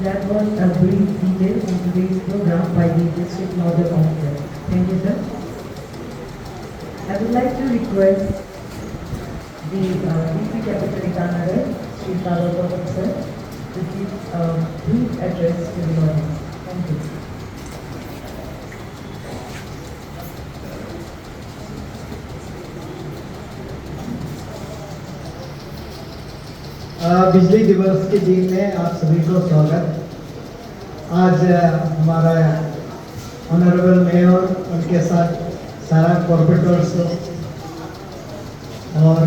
That was a brief detail on today's program by the District Nodal Officer. Thank you, sir. I would like to request the DP Capital Itanagar, Sri Sarvapathan sir, to give a brief address to the audience. Thank you. बिजली दिवस के दिन में आप सभी को स्वागत। आज हमारा ऑनरेबल मेयर, उनके साथ सारा कॉर्पोरेटर्स और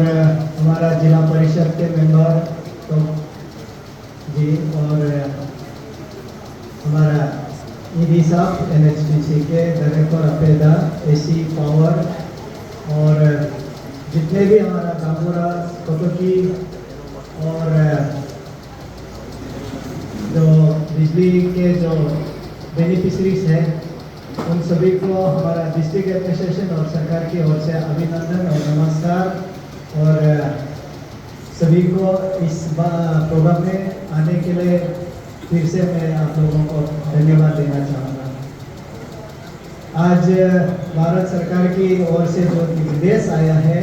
हमारा जिला परिषद के मेंबर तो जी, और हमारा ईडी साहब एनएचपीसी के डायरेक्टर अपेदा, एसी पावर और जितने भी हमारा कामपुरा कोटकी और जो बिजली के जो बेनिफिशरीज हैं उन सभी को हमारा डिस्ट्रिक्ट एडमिनिस्ट्रेशन और सरकार की ओर से अभिनंदन और नमस्कार। और सभी को इस प्रोग्राम में आने के लिए फिर से मैं आप लोगों को धन्यवाद देना चाहूँगा। आज भारत सरकार की ओर से जो निर्देश आया है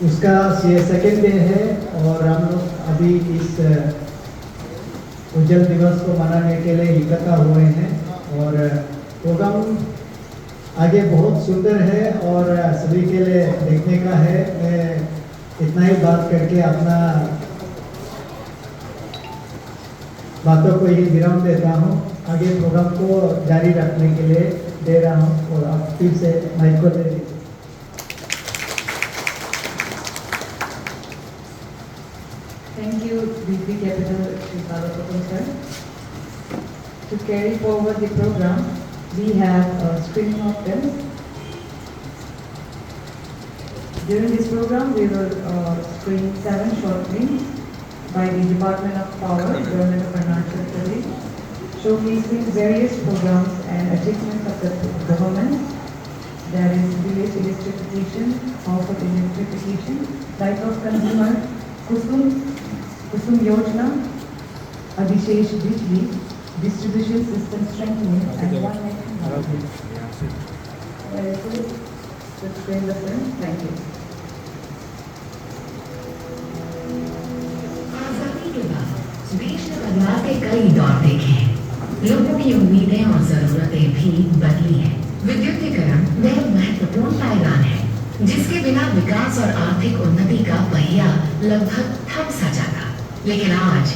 उसका सेकेंड डे है और हम लोग अभी इस उज्जवल दिवस को मनाने के लिए इकट्ठा हुए हैं और प्रोग्राम आगे बहुत सुंदर है और सभी के लिए देखने का है। मैं इतना ही बात करके अपना बातों को ही विराम देता हूँ। आगे प्रोग्राम को जारी रखने के लिए दे रहा हूँ और आप फिर से माइक को दे दीजिए। Thank you, DP Capital Sri Sarvapathan sir. To carry forward the program, we have a screening of films. During this program, we will screen 7 short films by the Department of Power, Government of Arunachal Pradesh, showcasing various programs and achievements of the government. There is village electrification, household electrification, life of consumer, Kusum Yojana, Adishesh Bijli, distribution system strengthening, and one next. Very good. To explain the film. Thank you. आजादी के बाद देश ने बदलाव के कई दौर देखे हैं। लोगों की उम्मीदें और जरूरतें भी बदली हैं। विद्युतीकरण वह महत्वपूर्ण पायदान है जिसके बिना विकास और आर्थिक उन्नति का पहिया लगभग थम सा जाता। लेकिन आज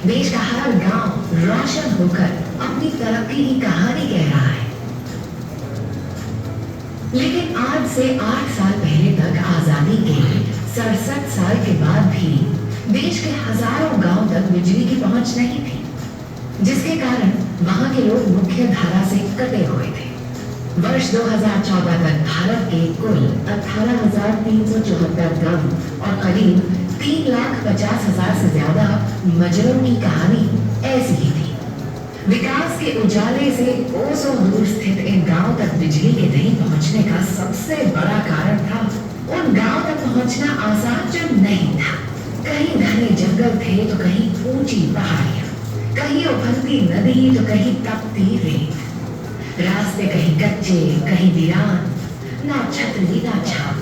देश का हर गांव रोशन होकर अपनी तरक्की की कहानी कह रहा है। लेकिन आज से 8 साल पहले तक आजादी के 67 साल के बाद भी देश के हजारों गांव तक बिजली की पहुंच नहीं थी, जिसके कारण वहां के लोग मुख्य धारा से कटे हुए थे। वर्ष 2014 तक भारत के कुल 18,374 गांव और करीब 3,50,000 से ज्यादा मजरों की कहानी ऐसी ही थी। विकास के उजाले से कोसों दूर स्थित इन गांव तक बिजली के नहीं पहुंचने का सबसे बड़ा कारण था उन गांव तक पहुंचना आसान जो नहीं था। कहीं घने जंगल थे तो कहीं ऊंची पहाड़ियां, कहीं उफनती नदी तो कहीं तपती रेत। रास्ते कहीं कच्चे कहीं वीरान, ना छतरी ना छाव।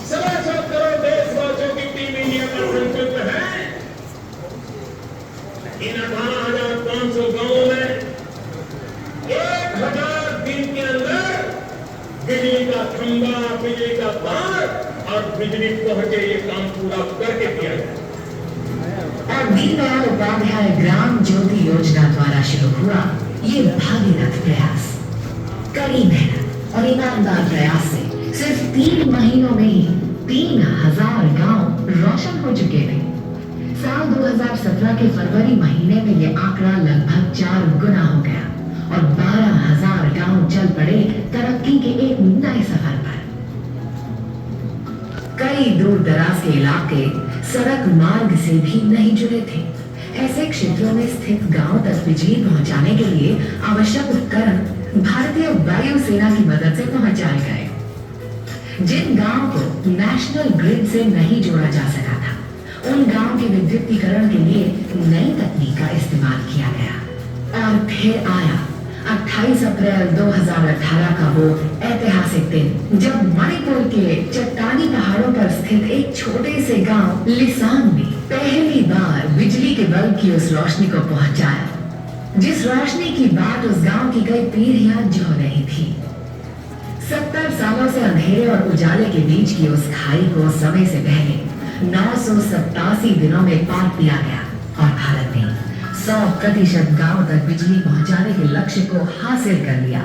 7.25 करोड़ देशवासियों की टीम इंडिया का संकल्प है इन 18,500 गांवों में 1000 दिन के अंदर बिजली का खंभा, बिजली का तार और बिजली पहुंचे, ये काम पूरा करके किया जाए। और दीनदयाल उपाध्याय ग्राम ज्योति योजना द्वारा शुरू हुआ ये भागीरथ प्रयास कड़ी मेहनत और ईमानदार प्रयास से सिर्फ 3 महीनों में ही 3,000 गांव रोशन हो चुके थे। साल 2017 के फरवरी महीने में ये आंकड़ा लगभग 4 गुना हो गया और 12,000 गांव चल पड़े तरक्की के एक नए सफर पर। कई दूर दराज के इलाके सड़क मार्ग से भी नहीं जुड़े थे। ऐसे क्षेत्रों में स्थित गांव तक बिजली पहुंचाने के लिए आवश्यक उपकरण भारतीय वायुसेना की मदद से पहुंचाए गए। जिन गांव को नेशनल ग्रिड से नहीं जोड़ा जा सका था उन गांव के विद्युतीकरण के लिए नई तकनीक का इस्तेमाल किया गया। और फिर आया 28 अप्रैल 2018 का वो ऐतिहासिक दिन जब मणिपुर के चट्टानी पहाड़ों पर स्थित एक छोटे से गांव लिसांग में पहली बार बिजली के बल्ब की उस रोशनी को पहुंचाया, जिस रोशनी की बात उस गांव की कई पीढ़ियां जो रही थी। 70 सालों से अंधेरे और उजाले के बीच की उस खाई को समय से पहले 987 दिनों में पार किया गया और भारत ने 100% गांव तक बिजली पहुंचाने के लक्ष्य को हासिल कर लिया।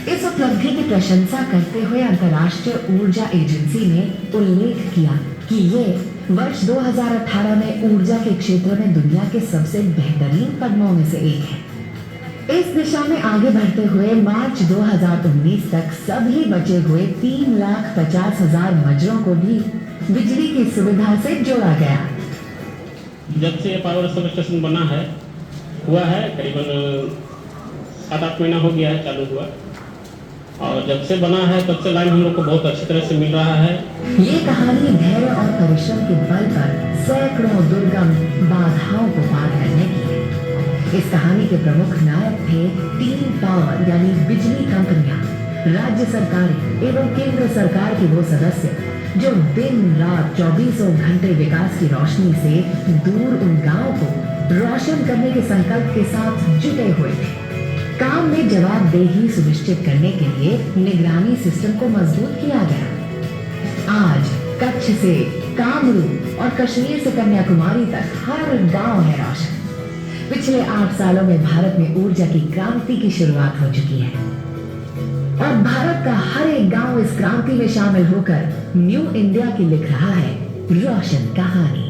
इस उपलब्धि की प्रशंसा करते हुए अंतर्राष्ट्रीय ऊर्जा एजेंसी ने उल्लेख किया कि ये वर्ष 2018 में ऊर्जा के क्षेत्र में दुनिया के सबसे बेहतरीन कदमों में से एक है। इस दिशा में आगे बढ़ते हुए मार्च 2019 तक सभी बचे हुए 3,50,000 मजरों को भी बिजली की सुविधा से जोड़ा गया। जब से पावर सब स्टेशन बना है हुआ है करीबन 7-8 महीना हो गया है चालू हुआ, और जब से बना है तब से लाइन हम लोग को बहुत अच्छी तरह से मिल रहा है। ये कहानी धैर्य और परिश्रम के बल पर सैकड़ों दुर्गम बाधाओं को पार करने की है। इस कहानी के प्रमुख नायक थे 3 पावर यानी बिजली कंपनियां, राज्य सरकारें एवं केंद्र सरकार के वो सदस्य जो दिन रात 24 घंटे विकास की रोशनी से दूर उन गांवों को रोशन करने के संकल्प के साथ जुटे हुए थे। काम में जवाबदेही सुनिश्चित करने के लिए निगरानी सिस्टम को मजबूत किया गया। आज कच्छ से कामरूप और कश्मीर से कन्याकुमारी तक हर गांव है रोशन। पिछले 8 सालों में भारत में ऊर्जा की क्रांति की शुरुआत हो चुकी है और भारत का हर एक गांव इस क्रांति में शामिल होकर न्यू इंडिया की लिख रहा है रोशन कहानी।